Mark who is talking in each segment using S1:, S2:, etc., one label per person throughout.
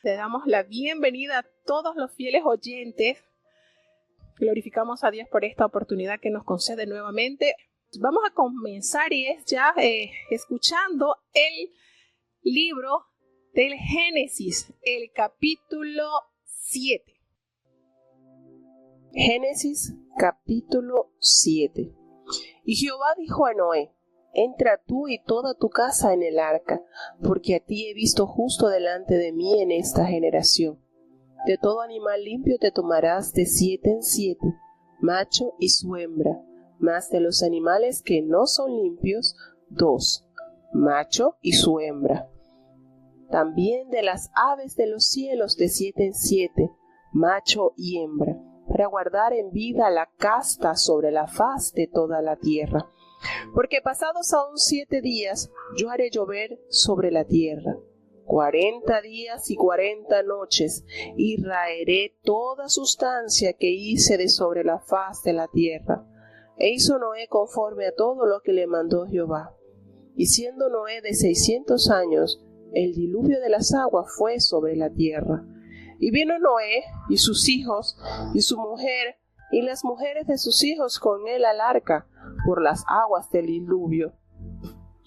S1: Le damos la bienvenida a todos los fieles oyentes. Glorificamos a Dios por esta oportunidad que nos concede nuevamente. Vamos a comenzar y es ya escuchando el libro del Génesis, el capítulo 7.
S2: Génesis capítulo 7. Y Jehová dijo a Noé: entra tú y toda tu casa en el arca, porque a ti he visto justo delante de mí en esta generación. De todo animal limpio te tomarás de 7 en 7, macho y su hembra, mas de los animales que no son limpios, 2, macho y su hembra. También de las aves de los cielos de 7 en 7, macho y hembra, para guardar en vida la casta sobre la faz de toda la tierra. Porque pasados aún 7 días, yo haré llover sobre la tierra, 40 días y 40 noches, y raeré toda sustancia que hice de sobre la faz de la tierra. E hizo Noé conforme a todo lo que le mandó Jehová. Y siendo Noé de 600 años, el diluvio de las aguas fue sobre la tierra. Y vino Noé y sus hijos y su mujer y las mujeres de sus hijos con él al arca por las aguas del diluvio.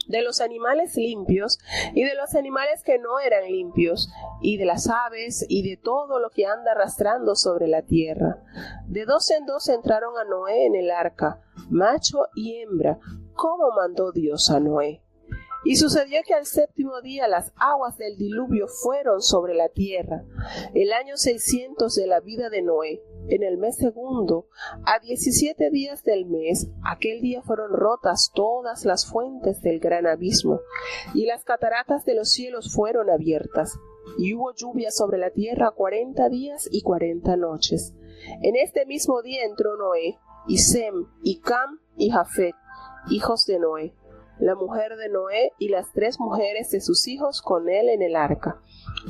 S2: De los animales limpios y de los animales que no eran limpios, y de las aves y de todo lo que anda arrastrando sobre la tierra. De 2 en 2 entraron a Noé en el arca, macho y hembra, como mandó Dios a Noé. Y sucedió que al 7º día las aguas del diluvio fueron sobre la tierra, el año 600 de la vida de Noé. En el mes segundo, a 17 días del mes, aquel día fueron rotas todas las fuentes del gran abismo, y las cataratas de los cielos fueron abiertas, y hubo lluvia sobre la tierra 40 días y 40 noches. En este mismo día entró Noé, y Sem, y Cam, y Jafet, hijos de Noé, la mujer de Noé y las 3 mujeres de sus hijos con él en el arca.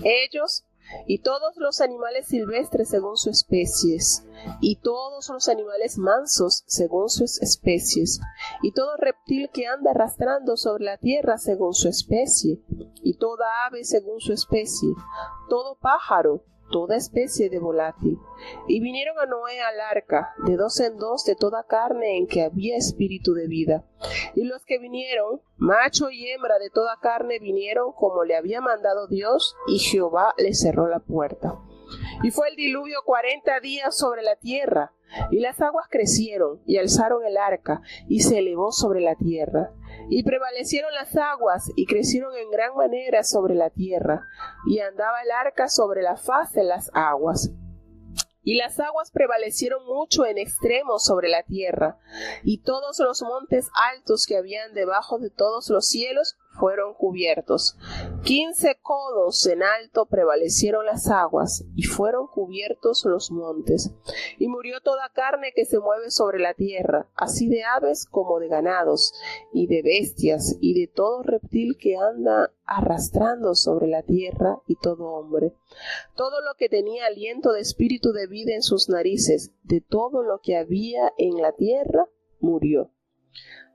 S2: Ellos y todos los animales silvestres según sus especies, y todos los animales mansos según sus especies, y todo reptil que anda arrastrando sobre la tierra según su especie, y toda ave según su especie, todo pájaro, toda especie de volátil. Y vinieron a Noé al arca, de 2 en 2 de toda carne en que había espíritu de vida. Y los que vinieron, macho y hembra de toda carne, vinieron como le había mandado Dios, y Jehová le cerró la puerta. Y fue el diluvio 40 días sobre la tierra, y las aguas crecieron, y alzaron el arca, y se elevó sobre la tierra. Y prevalecieron las aguas, y crecieron en gran manera sobre la tierra, y andaba el arca sobre la faz de las aguas. Y las aguas prevalecieron mucho en extremo sobre la tierra, y todos los montes altos que habían debajo de todos los cielos fueron cubiertos. 15 codos en alto prevalecieron las aguas, y fueron cubiertos los montes. Y murió toda carne que se mueve sobre la tierra, así de aves como de ganados, y de bestias, y de todo reptil que anda arrastrando sobre la tierra, y todo hombre. Todo lo que tenía aliento de espíritu de vida en sus narices, de todo lo que había en la tierra, murió.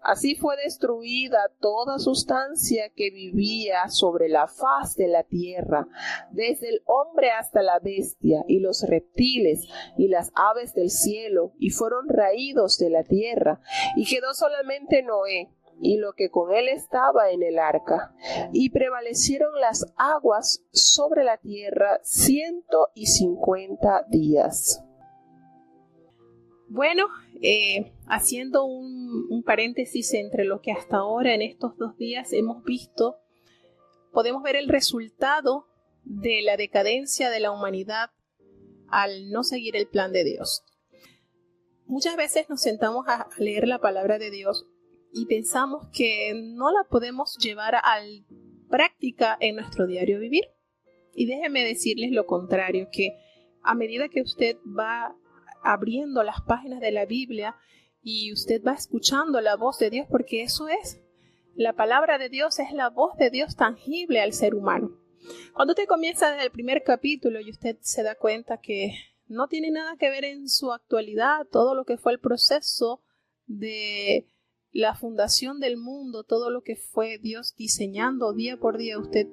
S2: Así fue destruida toda sustancia que vivía sobre la faz de la tierra, desde el hombre hasta la bestia, y los reptiles, y las aves del cielo, y fueron raídos de la tierra, y quedó solamente Noé, y lo que con él estaba en el arca, y prevalecieron las aguas sobre la tierra 150 días.
S1: Bueno, haciendo un paréntesis entre lo que hasta ahora en estos 2 días hemos visto, podemos ver el resultado de la decadencia de la humanidad al no seguir el plan de Dios. Muchas veces nos sentamos a leer la palabra de Dios y pensamos que no la podemos llevar a práctica en nuestro diario vivir. Y déjenme decirles lo contrario, que a medida que usted va abriendo las páginas de la Biblia y usted va escuchando la voz de Dios, porque eso es, la palabra de Dios es la voz de Dios tangible al ser humano. Cuando usted comienza desde el primer capítulo y usted se da cuenta que no tiene nada que ver en su actualidad todo lo que fue el proceso de la fundación del mundo, todo lo que fue Dios diseñando día por día, usted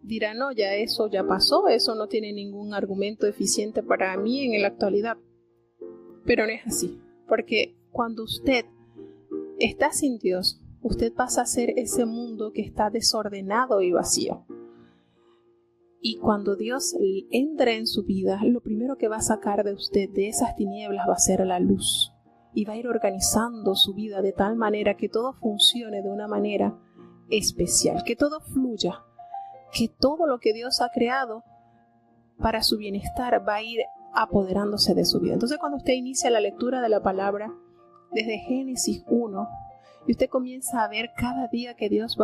S1: dirá, no, ya eso ya pasó, eso no tiene ningún argumento eficiente para mí en la actualidad. Pero no es así, porque cuando usted está sin Dios, usted pasa a ser ese mundo que está desordenado y vacío. Y cuando Dios entra en su vida, lo primero que va a sacar de usted de esas tinieblas va a ser la luz. Y va a ir organizando su vida de tal manera que todo funcione de una manera especial, que todo fluya, que todo lo que Dios ha creado para su bienestar va a ir apoderándose de su vida. Entonces, cuando usted inicia la lectura de la palabra desde Génesis 1, y usted comienza a ver cada día que Dios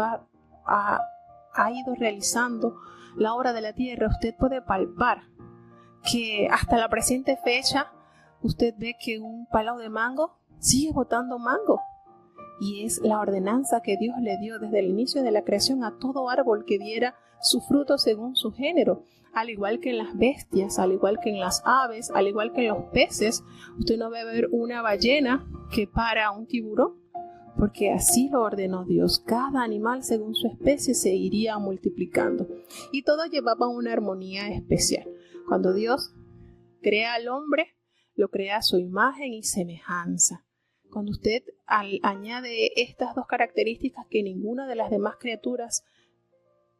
S1: ha ido realizando la obra de la tierra, usted puede palpar que hasta la presente fecha usted ve que un palo de mango sigue botando mango. Y es la ordenanza que Dios le dio desde el inicio de la creación a todo árbol que diera su fruto según su género. Al igual que en las bestias, al igual que en las aves, al igual que en los peces, usted no va a ver una ballena que para a un tiburón, porque así lo ordenó Dios. Cada animal según su especie se iría multiplicando. Y todo llevaba una armonía especial. Cuando Dios crea al hombre, lo crea a su imagen y semejanza. Cuando usted añade estas dos características que ninguna de las demás criaturas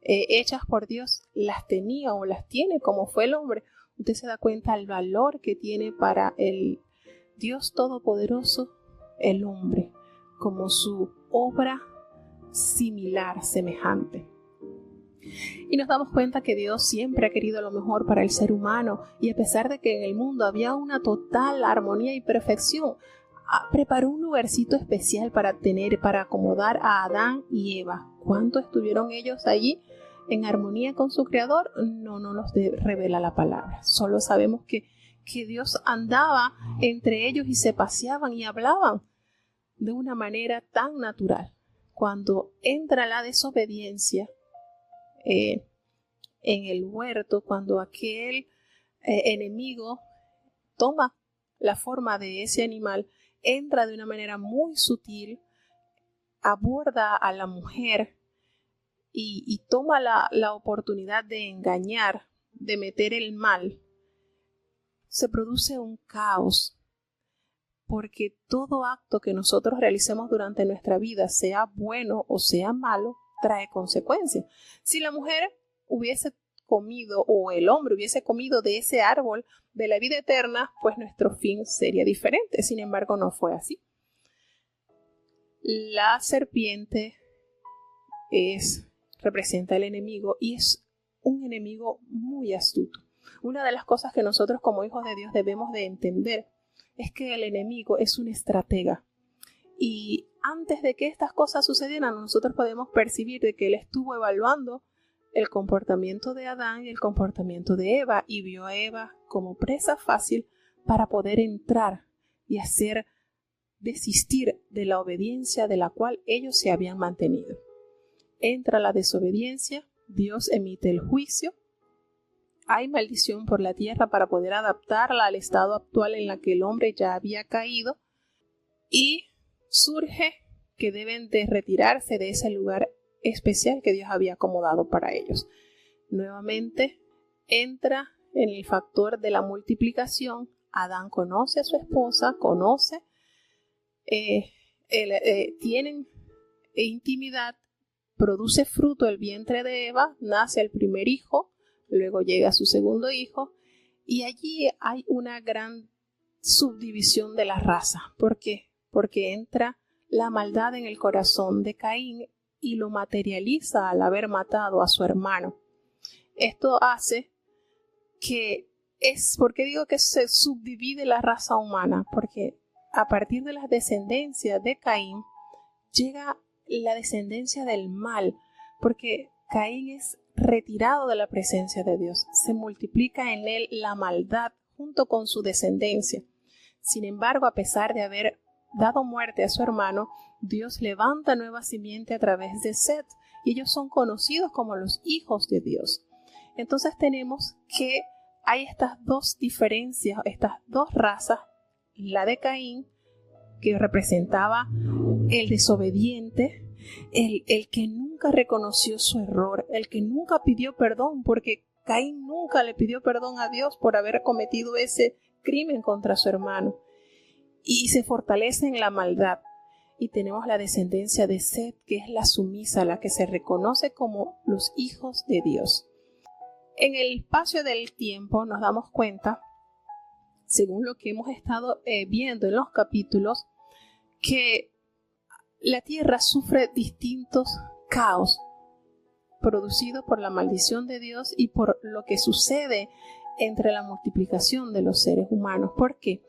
S1: hechas por Dios las tenía o las tiene como fue el hombre, usted se da cuenta del valor que tiene para el Dios Todopoderoso el hombre, como su obra similar, semejante. Y nos damos cuenta que Dios siempre ha querido lo mejor para el ser humano, y a pesar de que en el mundo había una total armonía y perfección, preparó un lugarcito especial para acomodar a Adán y Eva. ¿Cuánto estuvieron ellos allí en armonía con su Creador? No nos revela la palabra. Solo sabemos que Dios andaba entre ellos y se paseaban y hablaban de una manera tan natural. Cuando entra la desobediencia en el huerto, cuando aquel enemigo toma la forma de ese animal, entra de una manera muy sutil, aborda a la mujer y toma la oportunidad de engañar, de meter el mal. Se produce un caos, porque todo acto que nosotros realicemos durante nuestra vida, sea bueno o sea malo, trae consecuencias. Si la mujer hubiese comido o el hombre hubiese comido de ese árbol de la vida eterna, pues nuestro fin sería diferente. Sin embargo, no fue así. La serpiente representa el enemigo, y es un enemigo muy astuto. Una de las cosas que nosotros como hijos de Dios debemos de entender es que el enemigo es un estratega. Y antes de que estas cosas sucedieran, nosotros podemos percibir de que él estuvo evaluando el comportamiento de Adán y el comportamiento de Eva, y vio a Eva como presa fácil para poder entrar y hacer desistir de la obediencia de la cual ellos se habían mantenido. Entra la desobediencia, Dios emite el juicio, hay maldición por la tierra para poder adaptarla al estado actual en la que el hombre ya había caído, y surge que deben de retirarse de ese lugar especial que Dios había acomodado para ellos. Nuevamente entra en el factor de la multiplicación. Adán conoce a su esposa, tienen intimidad, produce fruto el vientre de Eva, nace el primer hijo, luego llega su segundo hijo, y allí hay una gran subdivisión de la raza. ¿Por qué? Porque entra la maldad en el corazón de Caín y lo materializa al haber matado a su hermano. Esto hace ¿por qué digo que se subdivide la raza humana? Porque a partir de la descendencia de Caín llega la descendencia del mal, porque Caín es retirado de la presencia de Dios. Se multiplica en él la maldad junto con su descendencia. Sin embargo, a pesar de haber dado muerte a su hermano, Dios levanta nueva simiente a través de Set, y ellos son conocidos como los hijos de Dios. Entonces tenemos que hay estas dos diferencias, estas dos razas, la de Caín, que representaba el desobediente, el que nunca reconoció su error, el que nunca pidió perdón, porque Caín nunca le pidió perdón a Dios por haber cometido ese crimen contra su hermano. Y se fortalece en la maldad. Y tenemos la descendencia de Set, que es la sumisa, la que se reconoce como los hijos de Dios. En el espacio del tiempo nos damos cuenta, según lo que hemos estado viendo en los capítulos, que la tierra sufre distintos caos producidos por la maldición de Dios y por lo que sucede entre la multiplicación de los seres humanos. ¿Por qué?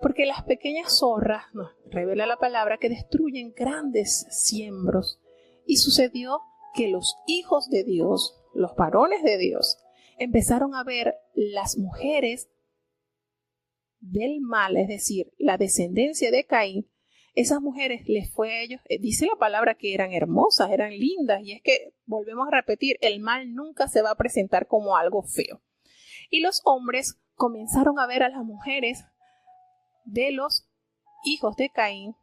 S1: Porque las pequeñas zorras, nos revela la palabra, que destruyen grandes siembros. Y sucedió que los hijos de Dios, los varones de Dios, empezaron a ver las mujeres del mal, es decir, la descendencia de Caín. Esas mujeres les fue a ellos, dice la palabra que eran hermosas, eran lindas, y es que, volvemos a repetir, el mal nunca se va a presentar como algo feo. Y los hombres comenzaron a ver a las mujeres de los hijos de Caín,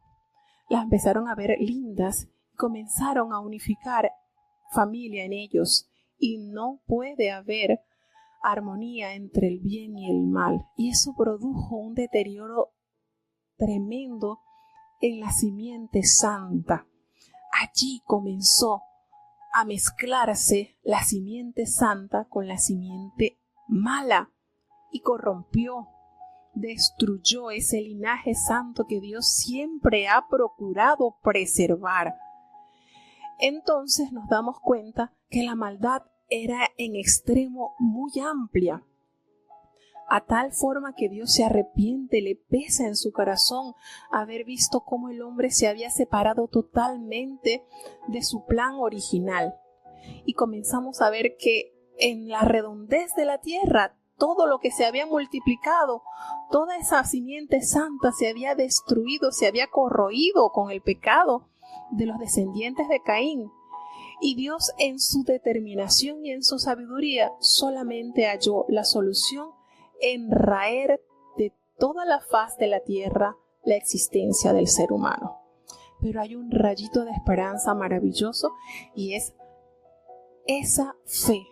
S1: las empezaron a ver lindas, comenzaron a unificar familia en ellos, y no puede haber armonía entre el bien y el mal, y eso produjo un deterioro tremendo en la simiente santa. Allí comenzó a mezclarse la simiente santa con la simiente mala y corrompió, destruyó ese linaje santo que Dios siempre ha procurado preservar. Entonces nos damos cuenta que la maldad era en extremo muy amplia, a tal forma que Dios se arrepiente, le pesa en su corazón haber visto cómo el hombre se había separado totalmente de su plan original. Y comenzamos a ver que en la redondez de la tierra, todo lo que se había multiplicado, toda esa simiente santa se había destruido, se había corroído con el pecado de los descendientes de Caín. Y Dios, en su determinación y en su sabiduría, solamente halló la solución en raer de toda la faz de la tierra la existencia del ser humano. Pero hay un rayito de esperanza maravilloso, y es esa fe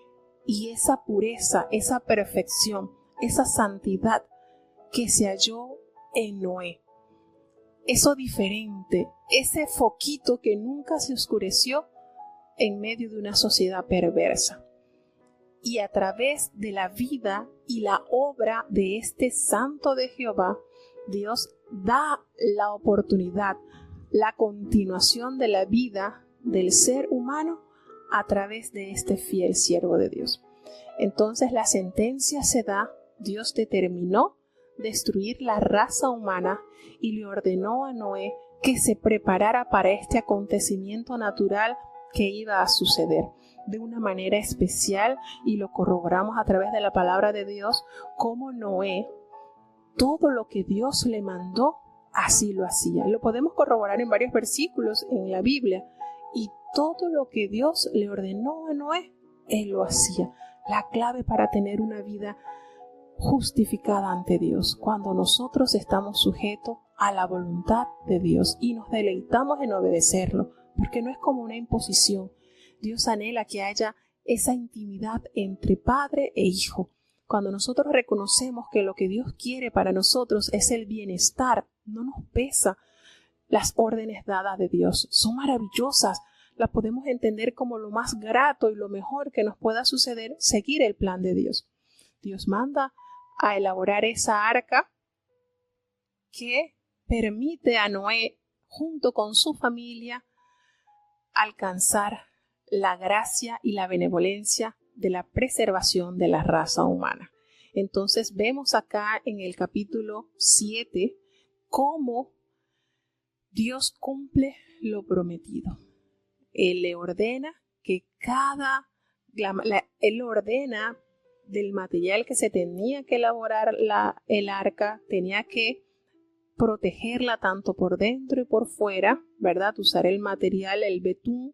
S1: y esa pureza, esa perfección, esa santidad que se halló en Noé. Eso diferente, ese foquito que nunca se oscureció en medio de una sociedad perversa. Y a través de la vida y la obra de este santo de Jehová, Dios da la oportunidad, la continuación de la vida del ser humano a través de este fiel siervo de Dios. Entonces la sentencia se da, Dios determinó destruir la raza humana y le ordenó a Noé que se preparara para este acontecimiento natural que iba a suceder de una manera especial, y lo corroboramos a través de la palabra de Dios, como Noé, todo lo que Dios le mandó, así lo hacía. Lo podemos corroborar en varios versículos en la Biblia, y todo lo que Dios le ordenó a Noé, él lo hacía. La clave para tener una vida justificada ante Dios, cuando nosotros estamos sujetos a la voluntad de Dios y nos deleitamos en obedecerlo, porque no es como una imposición. Dios anhela que haya esa intimidad entre padre e hijo. Cuando nosotros reconocemos que lo que Dios quiere para nosotros es el bienestar, no nos pesa las órdenes dadas de Dios. Son maravillosas. Las podemos entender como lo más grato y lo mejor que nos pueda suceder, seguir el plan de Dios. Dios manda a elaborar esa arca que permite a Noé, junto con su familia, alcanzar la gracia y la benevolencia de la preservación de la raza humana. Entonces vemos acá en el capítulo 7 cómo Dios cumple lo prometido. Él le ordena que Él ordena del material que se tenía que elaborar el arca, tenía que protegerla tanto por dentro y por fuera, ¿verdad? Usar el material, el betún,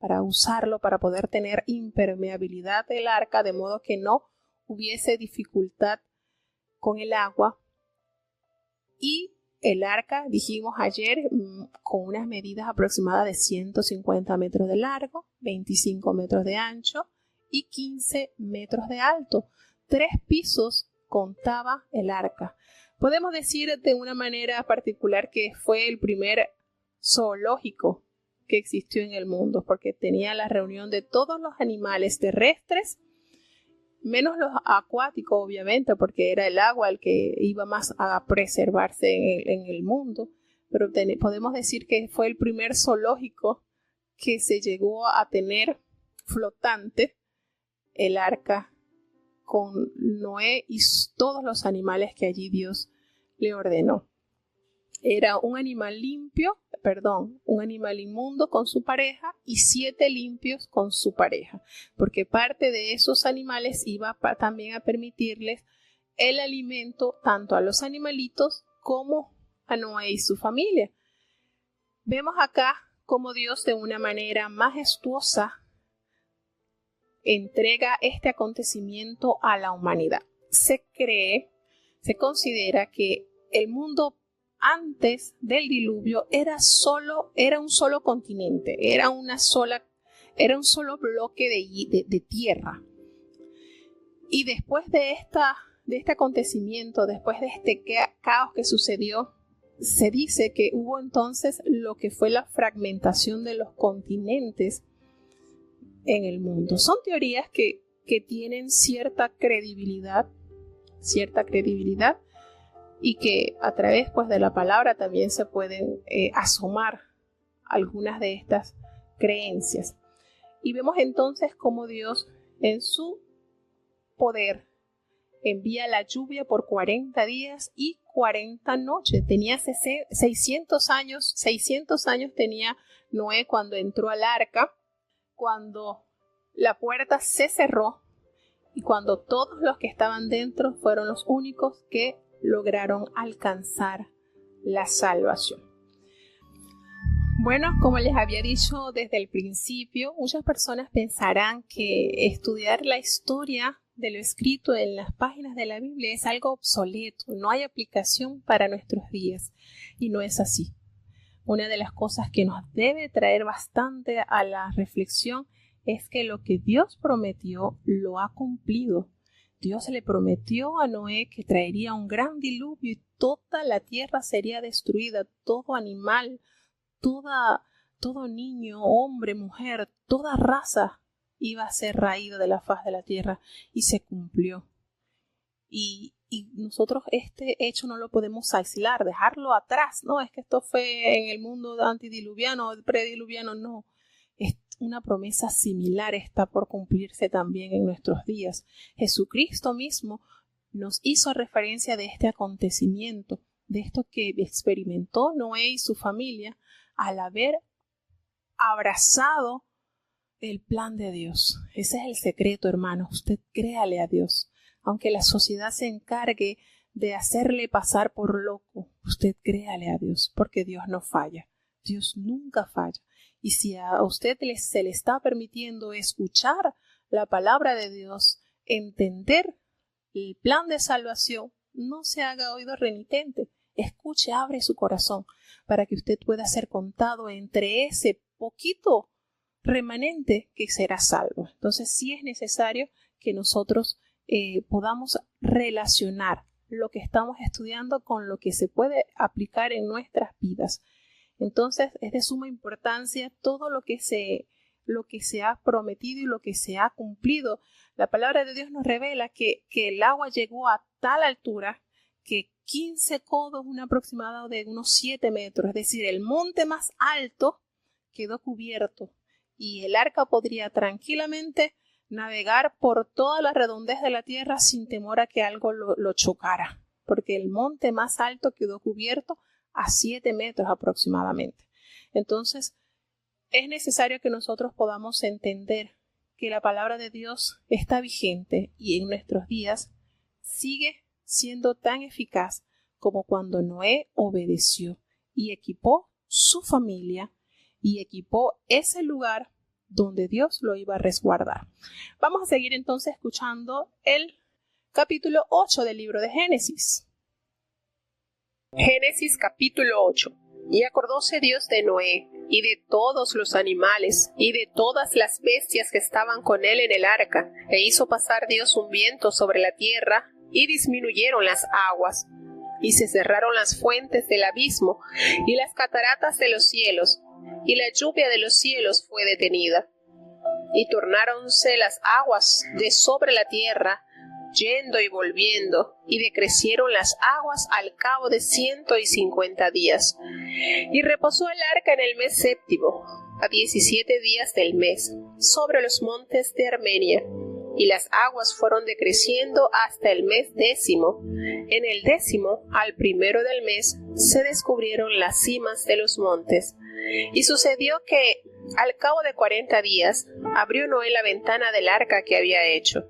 S1: para usarlo, para poder tener impermeabilidad del arca, de modo que no hubiese dificultad con el agua. Y El arca, dijimos ayer, con unas medidas aproximadas de 150 metros de largo, 25 metros de ancho y 15 metros de alto. 3 pisos contaba el arca. Podemos decir de una manera particular que fue el primer zoológico que existió en el mundo, porque tenía la reunión de todos los animales terrestres, menos los acuáticos, obviamente, porque era el agua el que iba más a preservarse en el mundo. Pero podemos decir que fue el primer zoológico que se llegó a tener flotante, el arca, con Noé y todos los animales que allí Dios le ordenó. Era un animal un animal inmundo con su pareja y 7 limpios con su pareja, porque parte de esos animales iba también a permitirles el alimento tanto a los animalitos como a Noé y su familia. Vemos acá cómo Dios de una manera majestuosa entrega este acontecimiento a la humanidad. Se considera que el mundo antes del diluvio era un solo continente, era un solo bloque de tierra. Y después de este acontecimiento, después de este caos que sucedió, se dice que hubo entonces lo que fue la fragmentación de los continentes en el mundo. Son teorías que tienen cierta credibilidad y que a través de la palabra también se pueden asomar algunas de estas creencias. Y vemos entonces cómo Dios en su poder envía la lluvia por 40 días y 40 noches. Tenía 600 años tenía Noé cuando entró al arca, cuando la puerta se cerró y cuando todos los que estaban dentro fueron los únicos que lograron alcanzar la salvación. Bueno, como les había dicho desde el principio, muchas personas pensarán que estudiar la historia de lo escrito en las páginas de la Biblia es algo obsoleto, no hay aplicación para nuestros días, y no es así. Una de las cosas que nos debe traer bastante a la reflexión es que lo que Dios prometió lo ha cumplido. Dios le prometió a Noé que traería un gran diluvio y toda la tierra sería destruida, todo animal, todo niño, hombre, mujer, toda raza iba a ser raída de la faz de la tierra, y se cumplió. Y nosotros este hecho no lo podemos aislar, dejarlo atrás. No, es que esto fue en el mundo antidiluviano, prediluviano, no. Es una promesa similar, está por cumplirse también en nuestros días. Jesucristo mismo nos hizo referencia de este acontecimiento, de esto que experimentó Noé y su familia al haber abrazado el plan de Dios. Ese es el secreto, hermano. Usted créale a Dios. Aunque la sociedad se encargue de hacerle pasar por loco, usted créale a Dios, porque Dios no falla. Dios nunca falla. Y si a usted se le está permitiendo escuchar la palabra de Dios, entender el plan de salvación, no se haga oído renitente. Escuche, abre su corazón para que usted pueda ser contado entre ese poquito remanente que será salvo. Entonces sí es necesario que nosotros podamos relacionar lo que estamos estudiando con lo que se puede aplicar en nuestras vidas. Entonces es de suma importancia todo lo que se ha prometido y lo que se ha cumplido. La palabra de Dios nos revela que el agua llegó a tal altura que 15 codos, un aproximado de unos 7 metros, es decir, el monte más alto quedó cubierto y el arca podría tranquilamente navegar por toda la redondez de la tierra sin temor a que algo lo chocara, porque el monte más alto quedó cubierto a 7 metros aproximadamente. Entonces, es necesario que nosotros podamos entender que la palabra de Dios está vigente y en nuestros días sigue siendo tan eficaz como cuando Noé obedeció y equipó su familia y equipó ese lugar donde Dios lo iba a resguardar. Vamos a seguir entonces escuchando el capítulo 8 del libro de Génesis.
S2: Génesis capítulo 8. Y acordóse Dios de Noé, y de todos los animales, y de todas las bestias que estaban con él en el arca, e hizo pasar Dios un viento sobre la tierra, y disminuyeron las aguas, y se cerraron las fuentes del abismo, y las cataratas de los cielos, y la lluvia de los cielos fue detenida. Y tornáronse las aguas de sobre la tierra, yendo y volviendo, y decrecieron las aguas al cabo de 150 días. Y reposó el arca en el mes séptimo, a 17 días del mes, sobre los montes de Armenia, y las aguas fueron decreciendo hasta el mes décimo. En el décimo, al primero del mes, se descubrieron las cimas de los montes. Y sucedió que, al cabo de 40 días, abrió Noé la ventana del arca que había hecho,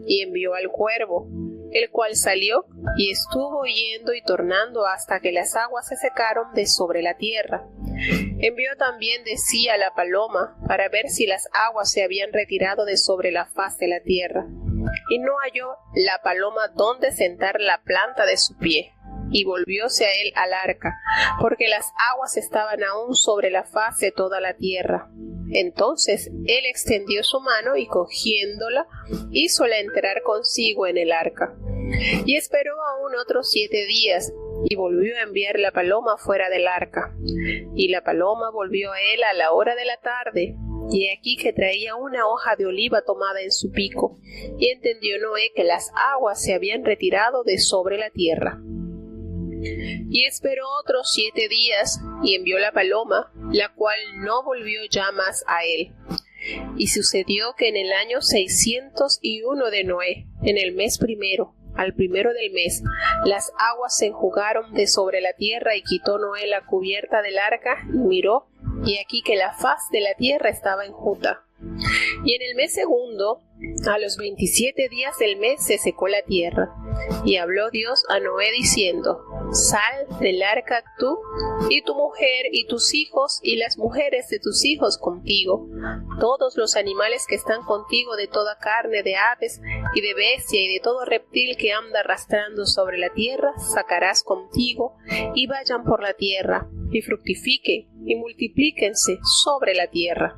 S2: y envió al cuervo, el cual salió y estuvo yendo y tornando hasta que las aguas se secaron de sobre la tierra. Envió también de sí a la paloma para ver si las aguas se habían retirado de sobre la faz de la tierra. Y no halló la paloma donde sentar la planta de su pie. Y volvióse a él al arca, porque las aguas estaban aún sobre la faz de toda la tierra. Entonces él extendió su mano y cogiéndola, hízola entrar consigo en el arca. Y esperó aún otros 7 días, y volvió a enviar la paloma fuera del arca. Y la paloma volvió a él a la hora de la tarde, y aquí que traía una hoja de oliva tomada en su pico, y entendió Noé que las aguas se habían retirado de sobre la tierra. Y esperó otros 7 días, y envió la paloma, la cual no volvió ya más a él. Y sucedió que en el año 601 de Noé, en el mes primero, al primero del mes, las aguas se enjugaron de sobre la tierra, y quitó Noé la cubierta del arca, y miró, y aquí que la faz de la tierra estaba enjuta. Y en el mes segundo, a los 27 días del mes, se secó la tierra. Y habló Dios a Noé diciendo: Sal del arca tú, y tu mujer, y tus hijos, y las mujeres de tus hijos contigo. Todos los animales que están contigo, de toda carne, de aves, y de bestia, y de todo reptil que anda arrastrando sobre la tierra, sacarás contigo, y vayan por la tierra, y fructifiquen, y multiplíquense sobre la tierra.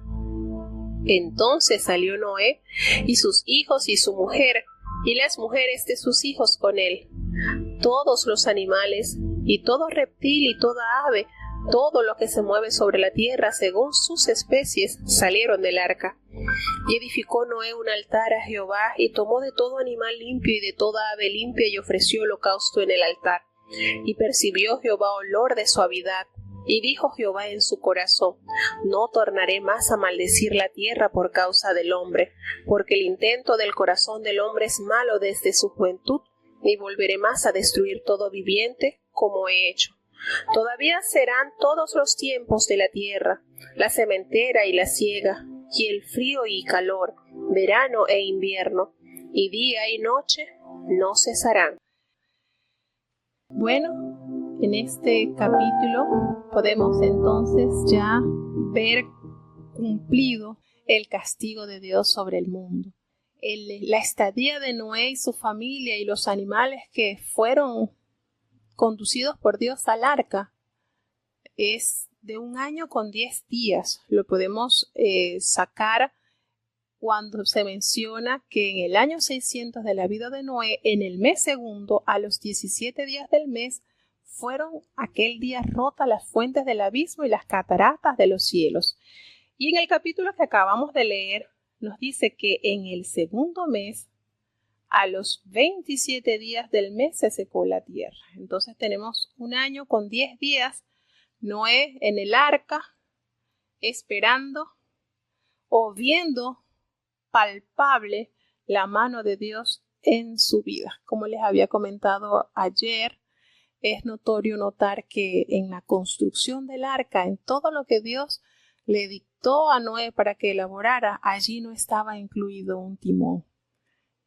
S2: Entonces salió Noé, y sus hijos, y su mujer, y las mujeres de sus hijos con él. Todos los animales, y todo reptil, y toda ave, todo lo que se mueve sobre la tierra según sus especies, salieron del arca. Y edificó Noé un altar a Jehová, y tomó de todo animal limpio y de toda ave limpia, y ofreció holocausto en el altar. Y percibió Jehová olor de suavidad. Y dijo Jehová en su corazón: No tornaré más a maldecir la tierra por causa del hombre, porque el intento del corazón del hombre es malo desde su juventud, ni volveré más a destruir todo viviente como he hecho. Todavía serán todos los tiempos de la tierra, la sementera y la siega, y el frío y calor, verano e invierno, y día y noche no cesarán.
S1: Bueno, en este capítulo podemos entonces ya ver cumplido el castigo de Dios sobre el mundo. La estadía de Noé y su familia y los animales que fueron conducidos por Dios al arca es de 1 año con 10 días. Lo podemos sacar cuando se menciona que en el año 600 de la vida de Noé, en el mes segundo, a los 17 días del mes, fueron aquel día rotas las fuentes del abismo y las cataratas de los cielos. Y en el capítulo que acabamos de leer, nos dice que en el segundo mes, a los 27 días del mes, se secó la tierra. Entonces tenemos 1 año con 10 días, Noé en el arca, esperando o viendo palpable la mano de Dios en su vida. Como les había comentado ayer, es notorio notar que en la construcción del arca, en todo lo que Dios le dictó a Noé para que elaborara, allí no estaba incluido un timón.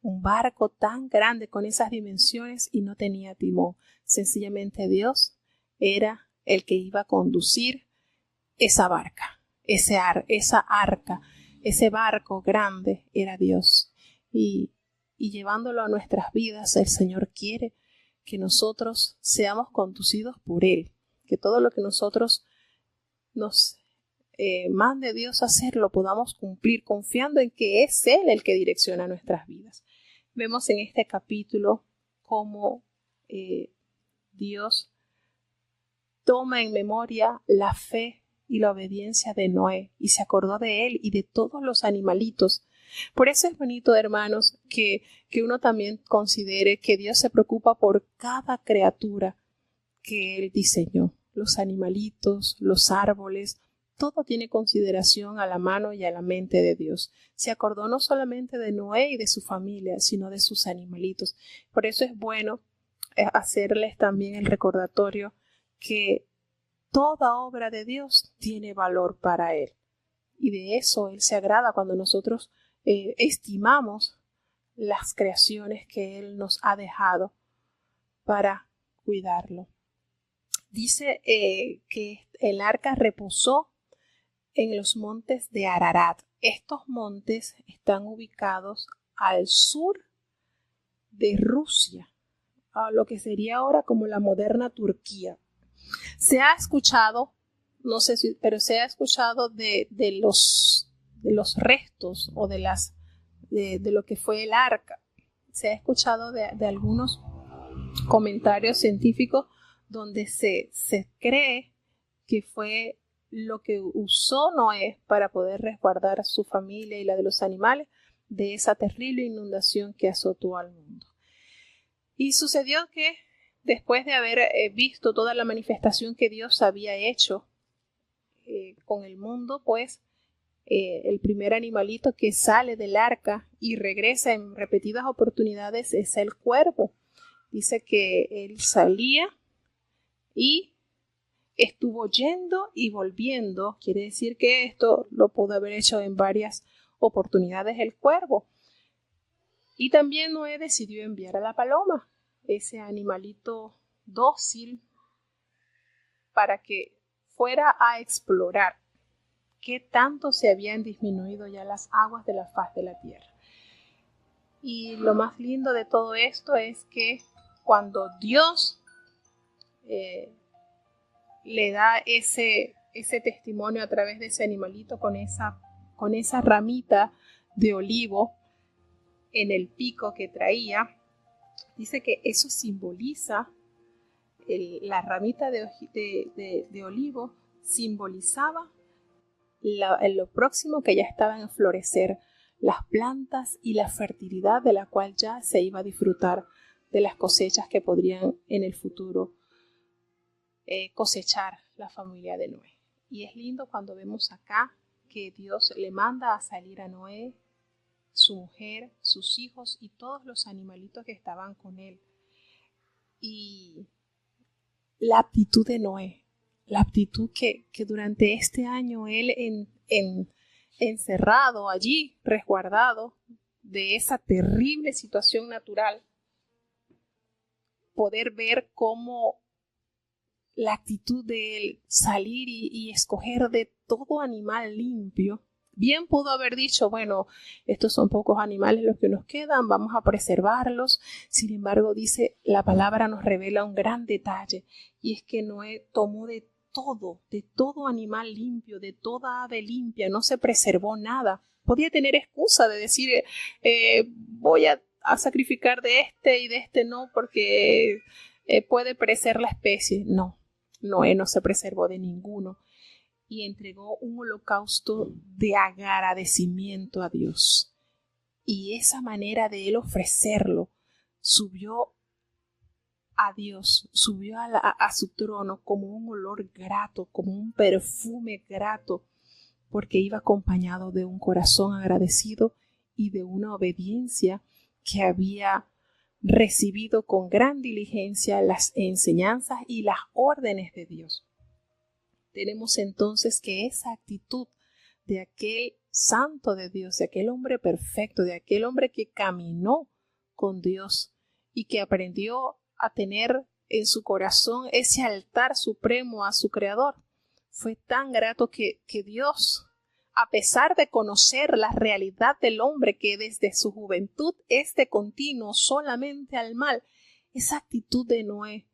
S1: Un barco tan grande con esas dimensiones y no tenía timón. Sencillamente Dios era el que iba a conducir esa barca, esa arca, ese barco grande era Dios. Y llevándolo a nuestras vidas, el Señor quiere que nosotros seamos conducidos por Él, que todo lo que nosotros nos mande Dios a hacer lo podamos cumplir confiando en que es Él el que direcciona nuestras vidas. Vemos en este capítulo cómo Dios toma en memoria la fe y la obediencia de Noé y se acordó de él y de todos los animalitos. Por eso es bonito, hermanos, que uno también considere que Dios se preocupa por cada criatura que Él diseñó. Los animalitos, los árboles, todo tiene consideración a la mano y a la mente de Dios. Se acordó no solamente de Noé y de su familia, sino de sus animalitos. Por eso es bueno hacerles también el recordatorio que toda obra de Dios tiene valor para Él. Y de eso Él se agrada cuando nosotros estimamos las creaciones que Él nos ha dejado para cuidarlo. Dice que el arca reposó en los montes de Ararat. Estos montes están ubicados al sur de Rusia, a lo que sería ahora como la moderna Turquía. Se ha escuchado, no sé si, pero se ha escuchado de los restos o de lo que fue el arca. Se ha escuchado de algunos comentarios científicos donde se cree que fue lo que usó Noé para poder resguardar a su familia y la de los animales de esa terrible inundación que azotó al mundo. Y sucedió que después de haber visto toda la manifestación que Dios había hecho con el mundo, pues el primer animalito que sale del arca y regresa en repetidas oportunidades es el cuervo. Dice que él salía y estuvo yendo y volviendo. Quiere decir que esto lo pudo haber hecho en varias oportunidades el cuervo. Y también Noé decidió enviar a la paloma, ese animalito dócil, para que fuera a explorar qué tanto se habían disminuido ya las aguas de la faz de la tierra. Y lo más lindo de todo esto es que cuando Dios le da ese testimonio a través de ese animalito con esa ramita de olivo en el pico que traía, dice que eso simboliza, la ramita de olivo simbolizaba lo próximo que ya estaban a florecer las plantas y la fertilidad de la cual ya se iba a disfrutar de las cosechas que podrían en el futuro cosechar la familia de Noé. Y es lindo cuando vemos acá que Dios le manda a salir a Noé, su mujer, sus hijos y todos los animalitos que estaban con él. Y la aptitud de Noé, la aptitud que durante este año él encerrado allí, resguardado de esa terrible situación natural, poder ver cómo la actitud de él salir y escoger de todo animal limpio. Bien pudo haber dicho, bueno, estos son pocos animales los que nos quedan, vamos a preservarlos. Sin embargo, dice, la palabra nos revela un gran detalle, y es que Noé tomó de todo animal limpio, de toda ave limpia, no se preservó nada. Podía tener excusa de decir, voy a sacrificar de este y de este no, porque puede perecer la especie. No, Noé no se preservó de ninguno y entregó un holocausto de agradecimiento a Dios. Y esa manera de él ofrecerlo subió a Dios, subió a su trono como un olor grato, como un perfume grato, porque iba acompañado de un corazón agradecido y de una obediencia que había recibido con gran diligencia las enseñanzas y las órdenes de Dios. Tenemos entonces que esa actitud de aquel santo de Dios, de aquel hombre perfecto, de aquel hombre que caminó con Dios y que aprendió a tener en su corazón ese altar supremo a su Creador, fue tan grato que Dios, a pesar de conocer la realidad del hombre que desde su juventud es de continuo solamente al mal, esa actitud de Noé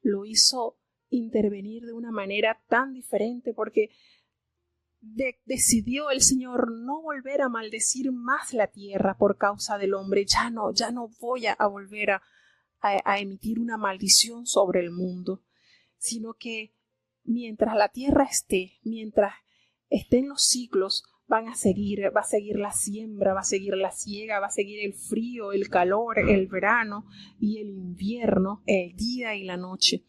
S1: lo hizo intervenir de una manera tan diferente, porque decidió el Señor no volver a maldecir más la tierra por causa del hombre. Ya no voy a volver a emitir una maldición sobre el mundo, sino que mientras la tierra mientras estén los ciclos, va a seguir la siembra, va a seguir la siega, va a seguir el frío, el calor, el verano y el invierno, el día y la noche.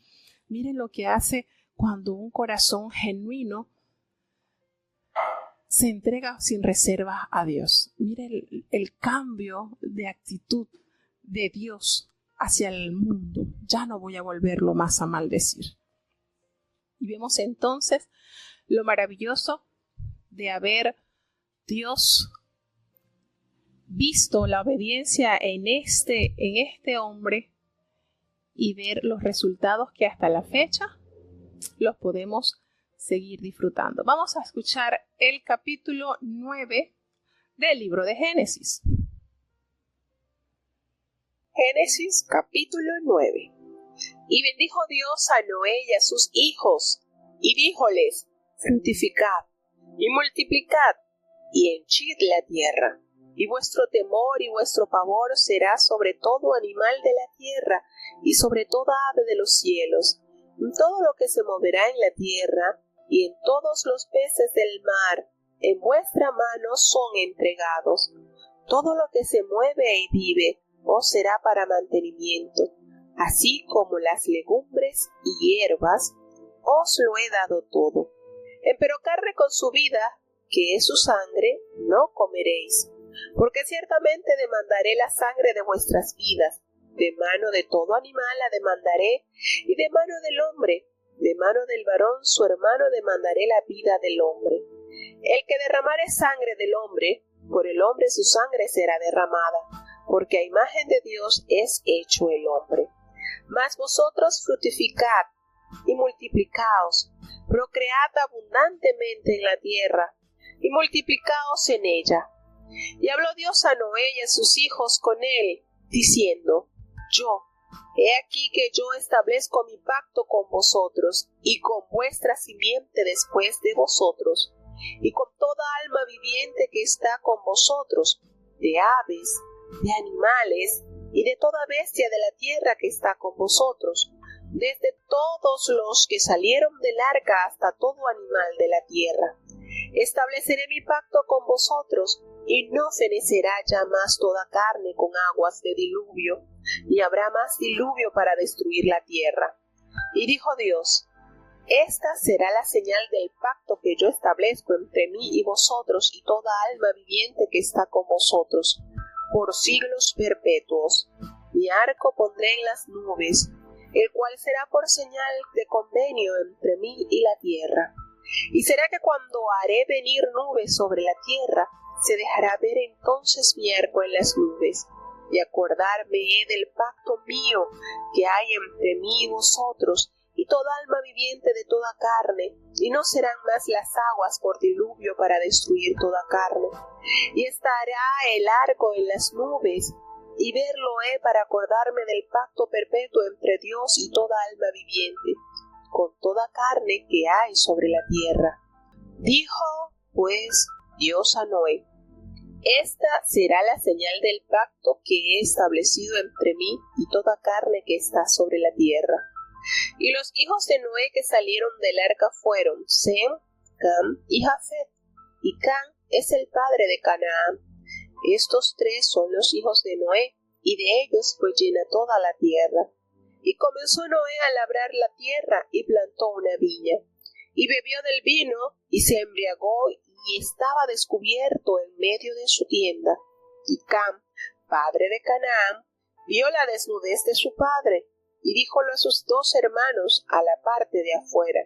S1: Miren lo que hace cuando un corazón genuino se entrega sin reservas a Dios. Miren el cambio de actitud de Dios hacia el mundo. Ya no voy a volverlo más a maldecir. Y vemos entonces lo maravilloso de haber Dios visto la obediencia en este hombre y ver los resultados que hasta la fecha los podemos seguir disfrutando. Vamos a escuchar el capítulo 9 del libro de Génesis.
S2: Génesis capítulo 9. Y bendijo Dios a Noé y a sus hijos, y díjoles: fructificad, y multiplicad, y henchid la tierra, y vuestro temor y vuestro pavor será sobre todo animal de la tierra, y sobre toda ave de los cielos, en todo lo que se moverá en la tierra, y en todos los peces del mar, en vuestra mano son entregados. Todo lo que se mueve y vive os será para mantenimiento, así como las legumbres y hierbas, os lo he dado todo. Empero carne con su vida, que es su sangre, no comeréis, porque ciertamente demandaré la sangre de vuestras vidas, de mano de todo animal la demandaré, y de mano del hombre, de mano del varón su hermano demandaré la vida del hombre. El que derramare sangre del hombre, por el hombre su sangre será derramada, porque a imagen de Dios es hecho el hombre. Mas vosotros fructificad y multiplicaos, procread abundantemente en la tierra, y multiplicaos en ella. Y habló Dios a Noé y a sus hijos con él, diciendo: he aquí que yo establezco mi pacto con vosotros, y con vuestra simiente después de vosotros, y con toda alma viviente que está con vosotros, de aves, de animales, y de toda bestia de la tierra que está con vosotros, desde todos los que salieron del arca hasta todo animal de la tierra. Estableceré mi pacto con vosotros, y no fenecerá ya más toda carne con aguas de diluvio, ni habrá más diluvio para destruir la tierra. Y dijo Dios: esta será la señal del pacto que yo establezco entre mí y vosotros y toda alma viviente que está con vosotros, por siglos perpetuos. Mi arco pondré en las nubes, el cual será por señal de convenio entre mí y la tierra. Y será que cuando haré venir nubes sobre la tierra, se dejará ver entonces mi arco en las nubes, y acordarme he del pacto mío que hay entre mí y vosotros, y toda alma viviente de toda carne, y no serán más las aguas por diluvio para destruir toda carne. Y estará el arco en las nubes, y verlo he para acordarme del pacto perpetuo entre Dios y toda alma viviente, con toda carne que hay sobre la tierra. Dijo pues Dios a Noé: esta será la señal del pacto que he establecido entre mí y toda carne que está sobre la tierra. Y los hijos de Noé que salieron del arca fueron Sem, Cam y Jafet, y Cam es el padre de Canaán. Estos tres son los hijos de Noé, y de ellos fue llena toda la tierra. Y comenzó Noé a labrar la tierra, y plantó una viña, y bebió del vino, y se embriagó, y estaba descubierto en medio de su tienda. Y Cam, padre de Canaán, vio la desnudez de su padre, y díjolo a sus dos hermanos a la parte de afuera.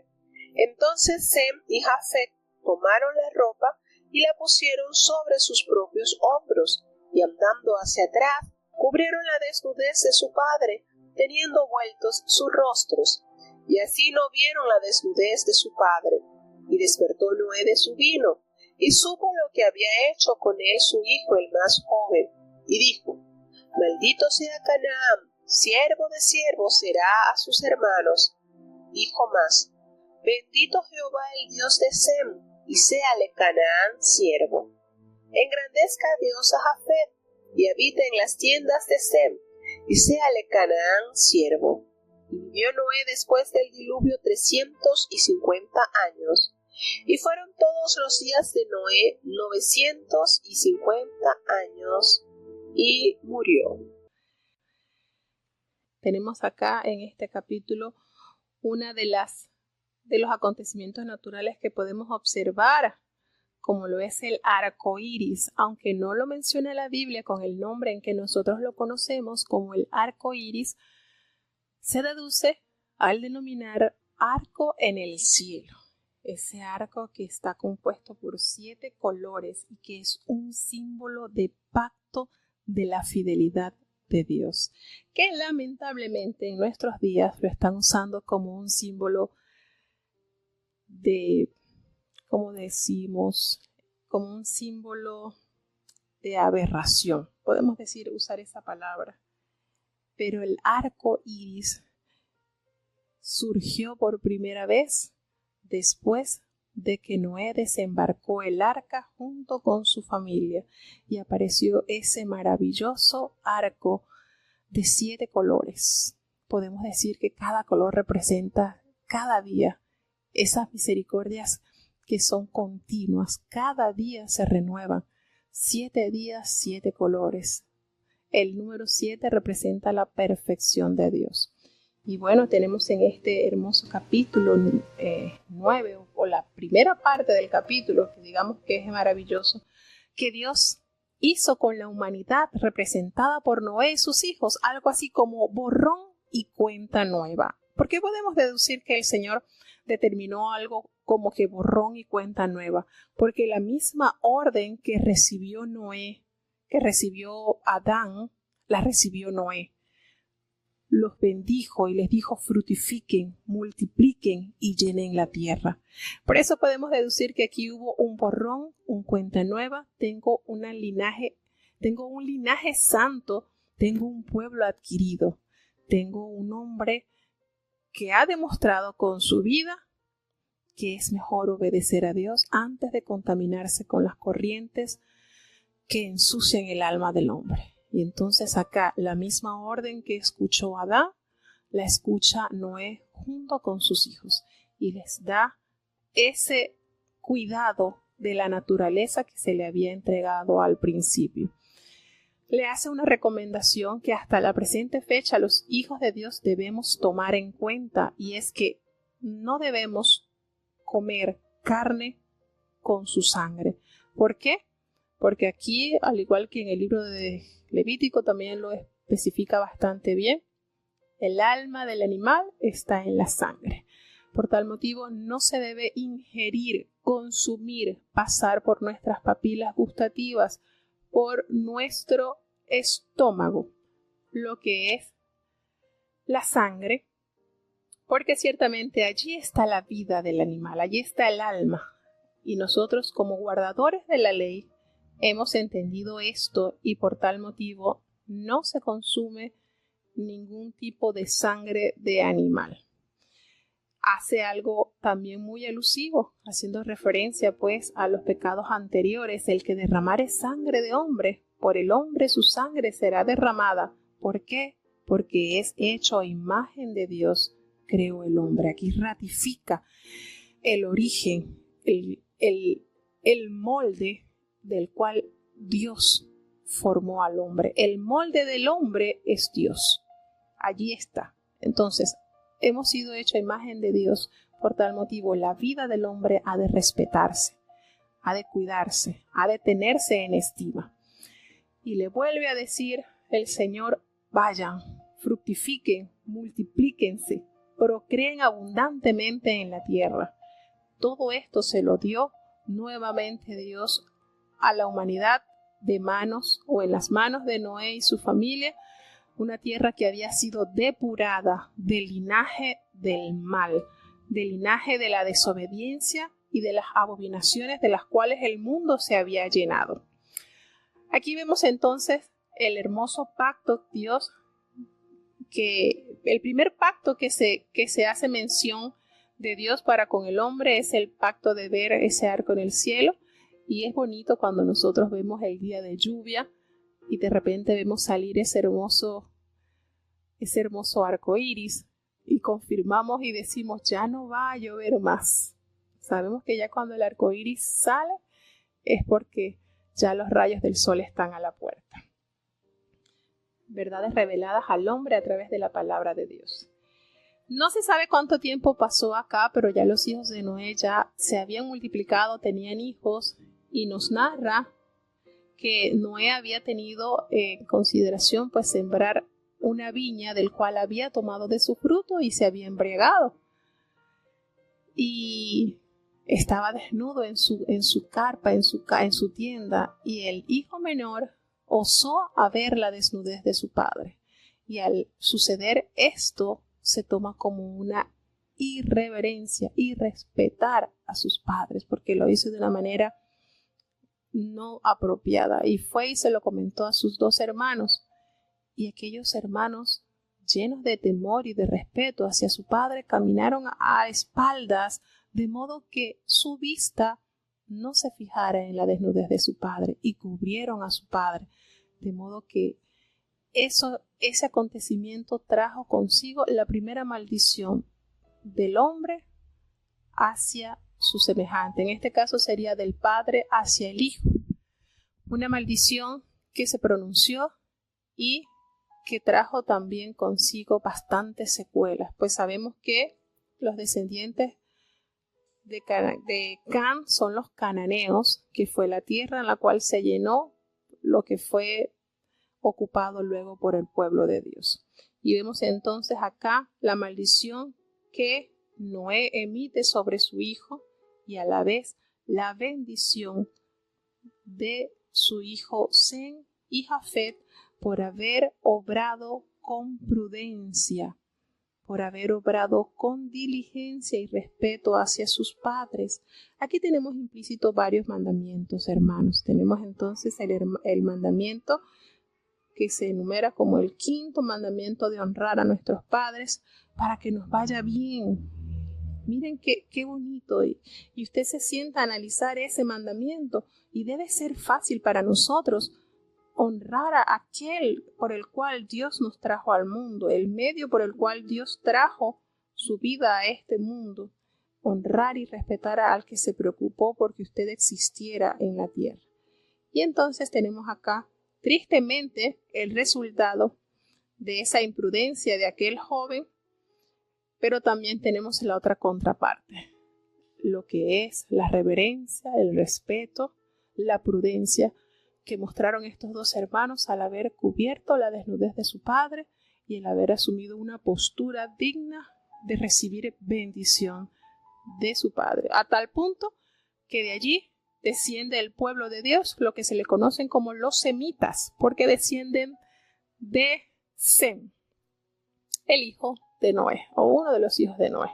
S2: Entonces Sem y Jafet tomaron la ropa y la pusieron sobre sus propios hombros, y andando hacia atrás, cubrieron la desnudez de su padre, teniendo vueltos sus rostros, y así no vieron la desnudez de su padre. Y despertó Noé de su vino, y supo lo que había hecho con él su hijo el más joven, y dijo: maldito sea Canaán, Siervo de siervos será a sus hermanos. Dijo más: Bendito Jehová el Dios de Sem, y séale Canaán siervo. Engrandezca Dios a Jafet, y habite en las tiendas de Sem, y séale Canaán siervo. Y vivió Noé después del diluvio 350 años, y fueron todos los días de Noé 950 años, y murió.
S1: Tenemos acá en este capítulo una de los acontecimientos naturales que podemos observar, como lo es el arco iris, aunque no lo menciona la Biblia con el nombre en que nosotros lo conocemos como el arco iris, se deduce al denominar arco en el cielo. Ese arco que está compuesto por 7 colores y que es un símbolo de pacto de la fidelidad de Dios, que lamentablemente en nuestros días lo están usando como un símbolo de, como decimos, como un símbolo de aberración. Podemos usar esa palabra. Pero el arco iris surgió por primera vez después de que Noé desembarcó el arca junto con su familia y apareció ese maravilloso arco de 7 colores. Podemos decir que cada color representa cada día esas misericordias que son continuas, cada día se renuevan. 7 días, 7 colores. El número 7 representa la perfección de Dios. Y bueno, tenemos en este hermoso capítulo 9, o la primera parte del capítulo, que digamos que es maravilloso, que Dios hizo con la humanidad representada por Noé y sus hijos, algo así como borrón y cuenta nueva. ¿Por qué podemos deducir que el Señor determinó algo como que borrón y cuenta nueva? Porque la misma orden que recibió Noé, que recibió Adán, la recibió Noé. Los bendijo y les dijo: fructifiquen, multipliquen y llenen la tierra. Por eso podemos deducir que aquí hubo un borrón, un cuenta nueva. Tengo un linaje santo, tengo un pueblo adquirido, tengo un hombre que ha demostrado con su vida que es mejor obedecer a Dios antes de contaminarse con las corrientes que ensucian el alma del hombre. Y entonces acá la misma orden que escuchó Adán, la escucha Noé junto con sus hijos y les da ese cuidado de la naturaleza que se le había entregado al principio. Le hace una recomendación que hasta la presente fecha los hijos de Dios debemos tomar en cuenta, y es que no debemos comer carne con su sangre. ¿Por qué? Porque aquí, al igual que en el libro de Levítico, también lo especifica bastante bien, el alma del animal está en la sangre. Por tal motivo, no se debe ingerir, consumir, pasar por nuestras papilas gustativas, por nuestro estómago, lo que es la sangre, porque ciertamente allí está la vida del animal, allí está el alma, y nosotros como guardadores de la ley hemos entendido esto, y por tal motivo no se consume ningún tipo de sangre de animal. Hace algo también muy elusivo, haciendo referencia pues a los pecados anteriores: el que derramare sangre de hombre, por el hombre su sangre será derramada. ¿Por qué? Porque es hecho a imagen de Dios, creó el hombre. Aquí ratifica el origen, el molde del cual Dios formó al hombre. El molde del hombre es Dios. Allí está. Entonces, hemos sido hechos a imagen de Dios. Por tal motivo, la vida del hombre ha de respetarse, ha de cuidarse, ha de tenerse en estima. Y le vuelve a decir el Señor: vayan, fructifiquen, multiplíquense, procreen abundantemente en la tierra. Todo esto se lo dio nuevamente Dios a la humanidad de manos, o en las manos de Noé y su familia, una tierra que había sido depurada del linaje del mal, del linaje de la desobediencia y de las abominaciones de las cuales el mundo se había llenado. Aquí vemos entonces el hermoso pacto. Dios que el primer pacto que se hace mención de Dios para con el hombre es el pacto de ver ese arco en el cielo. Y es bonito cuando nosotros vemos el día de lluvia y de repente vemos salir ese hermoso arco iris y confirmamos y decimos, ya no va a llover más. Sabemos que ya cuando el arco iris sale es porque ya los rayos del sol están a la puerta. Verdades reveladas al hombre a través de la palabra de Dios. No se sabe cuánto tiempo pasó acá, pero ya los hijos de Noé ya se habían multiplicado, tenían hijos, y nos narra que Noé había tenido en consideración pues sembrar una viña del cual había tomado de su fruto y se había embriagado. Y estaba desnudo en su carpa, en su tienda, y el hijo menor osó a ver la desnudez de su padre. Y al suceder esto, se toma como una irreverencia, irrespetar a sus padres, porque lo hizo de una manera no apropiada. Y fue y se lo comentó a sus 2 hermanos. Y aquellos hermanos, llenos de temor y de respeto hacia su padre, caminaron a espaldas, de modo que su vista no se fijara en la desnudez de su padre, y cubrieron a su padre, de modo que ese acontecimiento trajo consigo la primera maldición del hombre hacia su semejante. En este caso sería del padre hacia el hijo. Una maldición que se pronunció y que trajo también consigo bastantes secuelas, pues sabemos que los descendientes de Can son los cananeos, que fue la tierra en la cual se llenó lo que fue ocupado luego por el pueblo de Dios. Y vemos entonces acá la maldición que Noé emite sobre su hijo y a la vez la bendición de su hijo Sem y Jafet por haber obrado con prudencia, por haber obrado con diligencia y respeto hacia sus padres. Aquí tenemos implícito varios mandamientos, hermanos. Tenemos entonces el mandamiento que se enumera como el 5º mandamiento de honrar a nuestros padres para que nos vaya bien. Miren qué bonito. Y usted se sienta a analizar ese mandamiento y debe ser fácil para nosotros honrar a aquel por el cual Dios nos trajo al mundo, el medio por el cual Dios trajo su vida a este mundo. Honrar y respetar al que se preocupó porque usted existiera en la tierra. Y entonces tenemos acá tristemente el resultado de esa imprudencia de aquel joven, pero también tenemos la otra contraparte, lo que es la reverencia, el respeto, la prudencia que mostraron estos 2 hermanos al haber cubierto la desnudez de su padre y el haber asumido una postura digna de recibir bendición de su padre, a tal punto que de allí desciende el pueblo de Dios, lo que se le conocen como los semitas, porque descienden de Sem, el hijo de Noé, o uno de los hijos de Noé.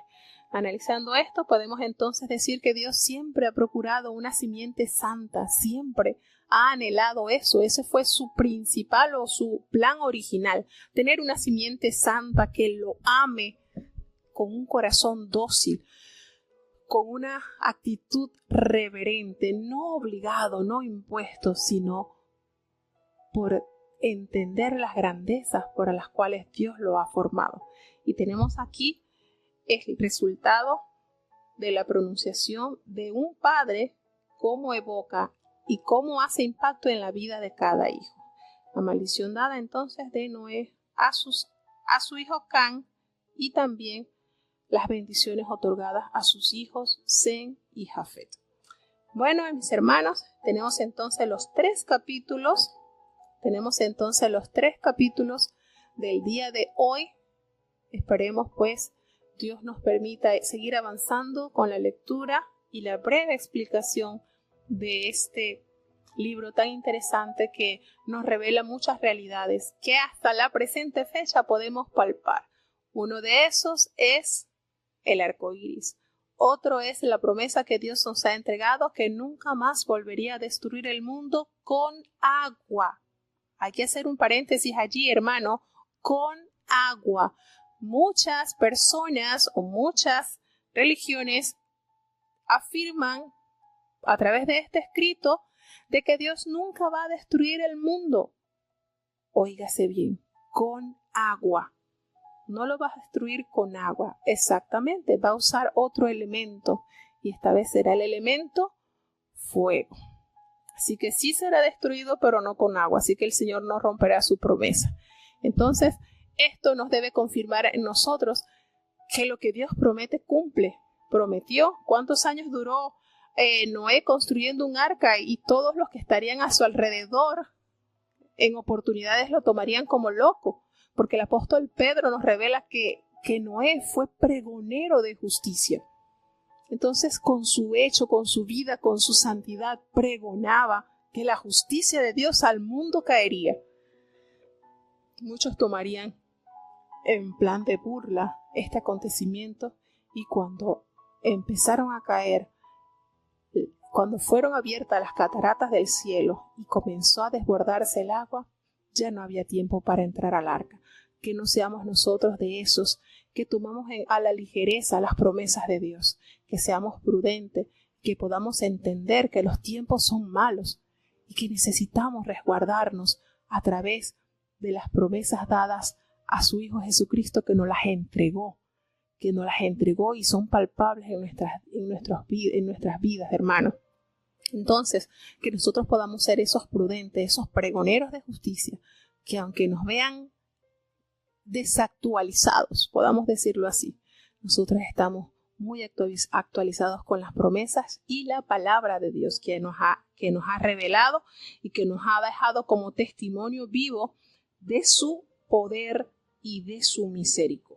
S1: Analizando esto, podemos entonces decir que Dios siempre ha procurado una simiente santa, siempre ha anhelado eso. Ese fue su principal o su plan original, tener una simiente santa que lo ame con un corazón dócil, con una actitud reverente, no obligado, no impuesto, sino por entender las grandezas por las cuales Dios lo ha formado. Y tenemos aquí el resultado de la pronunciación de un padre, cómo evoca y cómo hace impacto en la vida de cada hijo. La maldición dada entonces de Noé a su hijo Can, y también las bendiciones otorgadas a sus hijos Sem y Jafet. Bueno, mis hermanos, tenemos entonces los 3 capítulos. Del día de hoy. Esperemos pues Dios nos permita seguir avanzando con la lectura y la breve explicación de este libro tan interesante que nos revela muchas realidades que hasta la presente fecha podemos palpar. Uno de esos es el arco iris. Otro es la promesa que Dios nos ha entregado, que nunca más volvería a destruir el mundo con agua. Hay que hacer un paréntesis allí, hermano, con agua. Muchas personas o muchas religiones afirman a través de este escrito de que Dios nunca va a destruir el mundo. Óigase bien, con agua. No lo va a destruir con agua. Exactamente, va a usar otro elemento. Y esta vez será el elemento fuego. Así que sí será destruido, pero no con agua. Así que el Señor no romperá su promesa. Entonces, esto nos debe confirmar en nosotros que lo que Dios promete cumple. Prometió. ¿Cuántos años duró Noé construyendo un arca? Y todos los que estarían a su alrededor en oportunidades lo tomarían como loco. Porque el apóstol Pedro nos revela que Noé fue pregonero de justicia. Entonces, con su hecho, con su vida, con su santidad, pregonaba que la justicia de Dios al mundo caería. Muchos tomarían en plan de burla este acontecimiento, y cuando empezaron a caer, cuando fueron abiertas las cataratas del cielo y comenzó a desbordarse el agua, ya no había tiempo para entrar al arca. Que no seamos nosotros de esos que tomamos a la ligereza las promesas de Dios, que seamos prudentes, que podamos entender que los tiempos son malos y que necesitamos resguardarnos a través de las promesas dadas a su Hijo Jesucristo, que nos las entregó y son palpables en nuestras vidas, hermanos. Entonces, que nosotros podamos ser esos prudentes, esos pregoneros de justicia, que aunque nos vean desactualizados, podamos decirlo así, nosotros estamos muy actualizados con las promesas y la palabra de Dios que nos ha revelado y que nos ha dejado como testimonio vivo de su poder y de su misericordia.